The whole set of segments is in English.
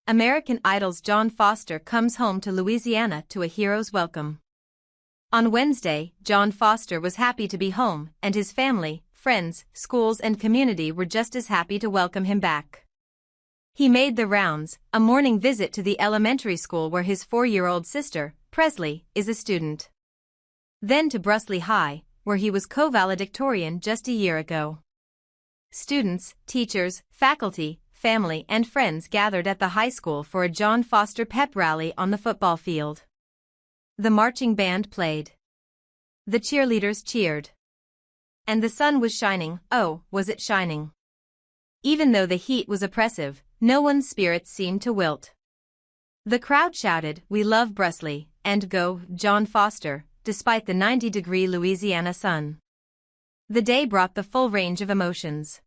American Idol's John Foster comes home to Louisiana to a hero's welcome. On Wednesday, John Foster was happy to be home, and his family, friends, schools and community were just as happy to welcome him back. He made the rounds, a morning visit to the elementary school where his 4-year-old sister, Brusley, is a student. Then to Brusley High, where he was co-valedictorian just a year ago. Students, teachers, faculty, family and friends gathered at the high school for a John Foster pep rally on the football field. The marching band played. The cheerleaders cheered. And the sun was shining, oh, was it shining. Even though the heat was oppressive, no one's spirits seemed to wilt. The crowd shouted, "We love Brusley," and "Go, John Foster," despite the 90-degree Louisiana sun. The day brought the full range of emotions.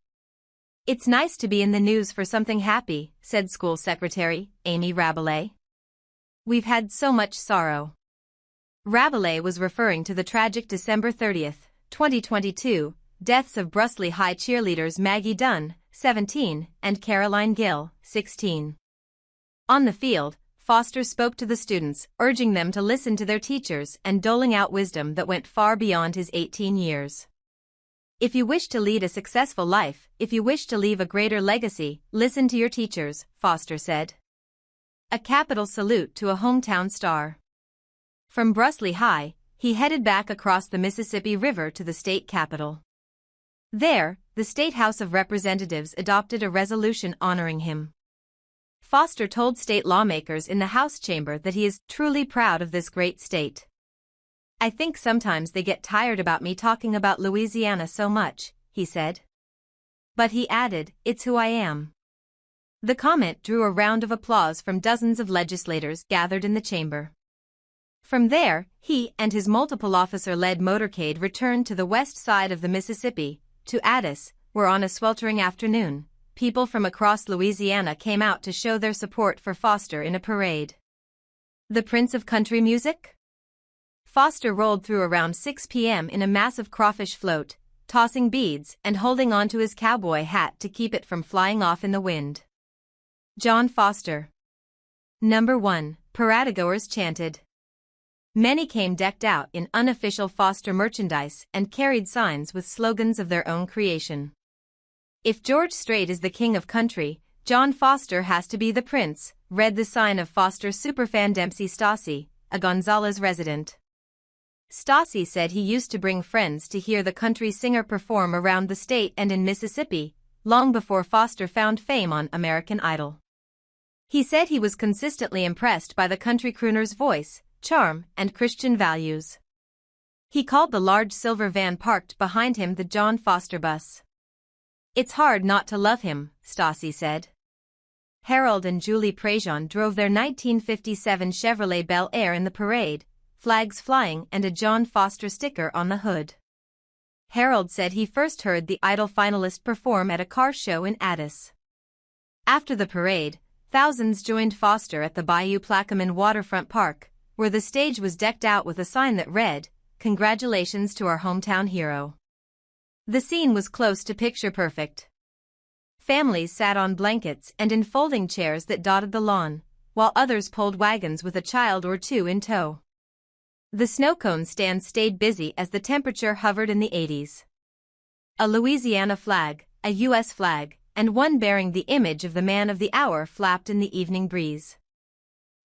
"It's nice to be in the news for something happy," said School Secretary Amy Rabelais. "We've had so much sorrow." Rabelais was referring to the tragic December 30, 2022, deaths of Brusley High cheerleaders Maggie Dunn, 17, and Caroline Gill, 16. On the field, Foster spoke to the students, urging them to listen to their teachers and doling out wisdom that went far beyond his 18 years. "If you wish to lead a successful life, if you wish to leave a greater legacy, listen to your teachers," Foster said. A capital salute to a hometown star. From Brusley High, he headed back across the Mississippi River to the state capitol. There, the State House of Representatives adopted a resolution honoring him. Foster told state lawmakers in the House chamber that he is truly proud of this great state. "I think sometimes they get tired about me talking about Louisiana so much," he said. But he added, "It's who I am." The comment drew a round of applause from dozens of legislators gathered in the chamber. From there, he and his multiple officer-led motorcade returned to the west side of the Mississippi, to Addis, where on a sweltering afternoon, people from across Louisiana came out to show their support for Foster in a parade. The Prince of Country Music? Foster rolled through around 6 p.m. in a massive crawfish float, tossing beads and holding onto his cowboy hat to keep it from flying off in the wind. John Foster. Number 1, paradegoers chanted. Many came decked out in unofficial Foster merchandise and carried signs with slogans of their own creation. "If George Strait is the king of country, John Foster has to be the prince," read the sign of Foster superfan Dempsey Stassi, a Gonzales resident. Stassi said he used to bring friends to hear the country singer perform around the state and in Mississippi, long before Foster found fame on American Idol. He said he was consistently impressed by the country crooner's voice, charm, and Christian values. He called the large silver van parked behind him the John Foster bus. "It's hard not to love him," Stassi said. Harold and Julie Prejean drove their 1957 Chevrolet Bel Air in the parade, flags flying and a John Foster sticker on the hood. Harold said he first heard the Idol finalist perform at a car show in Addis. After the parade, thousands joined Foster at the Bayou Plaquemine waterfront park, where the stage was decked out with a sign that read, "Congratulations to our hometown hero." The scene was close to picture perfect. Families sat on blankets and in folding chairs that dotted the lawn, while others pulled wagons with a child or two in tow. The snow cone stand stayed busy as the temperature hovered in the 80s. A Louisiana flag, a U.S. flag, and one bearing the image of the man of the hour flapped in the evening breeze.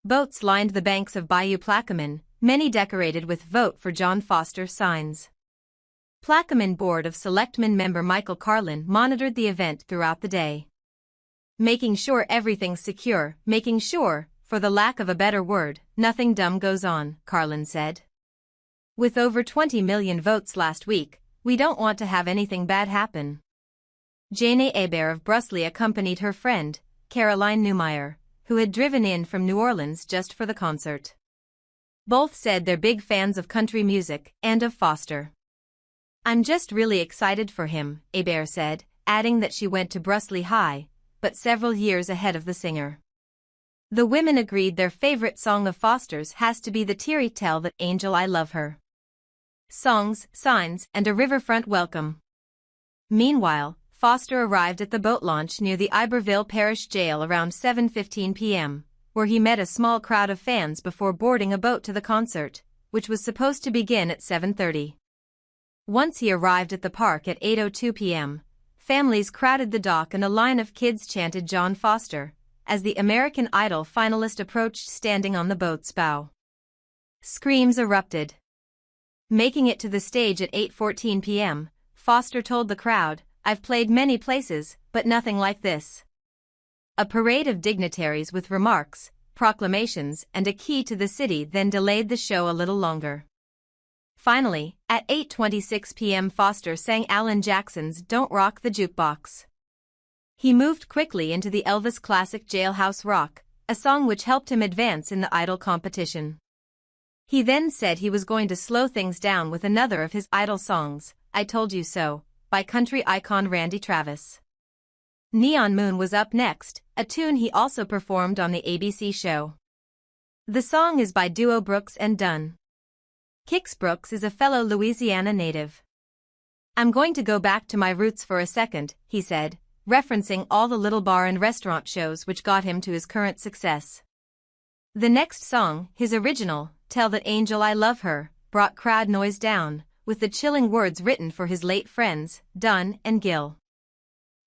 Boats lined the banks of Bayou Plaquemine, many decorated with "Vote for John Foster" signs. Plaquemine Board of Selectmen member Michael Carlin monitored the event throughout the day. "Making sure everything's secure, making sure, for the lack of a better word, nothing dumb goes on," Carlin said. "With over 20 million votes last week, we don't want to have anything bad happen." Jane Hebert of Brusley accompanied her friend, Caroline Newmeyer, who had driven in from New Orleans just for the concert. Both said they're big fans of country music and of Foster. "I'm just really excited for him," Hebert said, adding that she went to Brusley High, but several years ahead of the singer. The women agreed their favorite song of Foster's has to be the teary tell that "Angel I Love Her." Songs, signs, and a riverfront welcome. Meanwhile, Foster arrived at the boat launch near the Iberville Parish Jail around 7:15 p.m., where he met a small crowd of fans before boarding a boat to the concert, which was supposed to begin at 7:30. Once he arrived at the park at 8:02 p.m., families crowded the dock and a line of kids chanted John Foster as the American Idol finalist approached, standing on the boat's bow. Screams erupted. Making it to the stage at 8:14 p.m., Foster told the crowd, "I've played many places, but nothing like this." A parade of dignitaries with remarks, proclamations, and a key to the city then delayed the show a little longer. Finally, at 8:26 p.m. Foster sang Alan Jackson's "Don't Rock the Jukebox." He moved quickly into the Elvis classic Jailhouse Rock, a song which helped him advance in the Idol competition. He then said he was going to slow things down with another of his Idol songs, "I Told You So," by country icon Randy Travis. Neon Moon was up next, a tune he also performed on the ABC show. The song is by duo Brooks and Dunn. Kix Brooks is a fellow Louisiana native. "I'm going to go back to my roots for a second," he said, referencing all the little bar and restaurant shows which got him to his current success. The next song, his original, "Tell That Angel I Love Her," brought crowd noise down, with the chilling words written for his late friends, Dunn and Gill.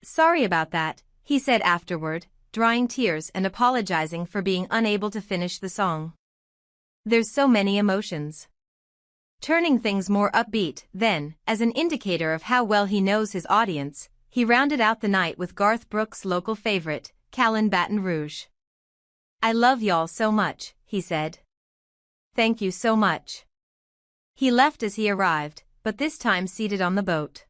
"Sorry about that," he said afterward, drying tears and apologizing for being unable to finish the song. "There's so many emotions." Turning things more upbeat, then, as an indicator of how well he knows his audience, he rounded out the night with Garth Brooks' local favorite, West Baton Rouge. "I love y'all so much," he said. "Thank you so much." He left as he arrived, but this time seated on the boat.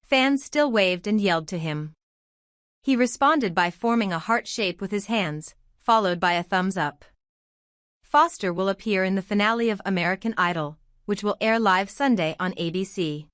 Fans still waved and yelled to him. He responded by forming a heart shape with his hands, followed by a thumbs up. Foster will appear in the finale of American Idol, which will air live Sunday on ABC.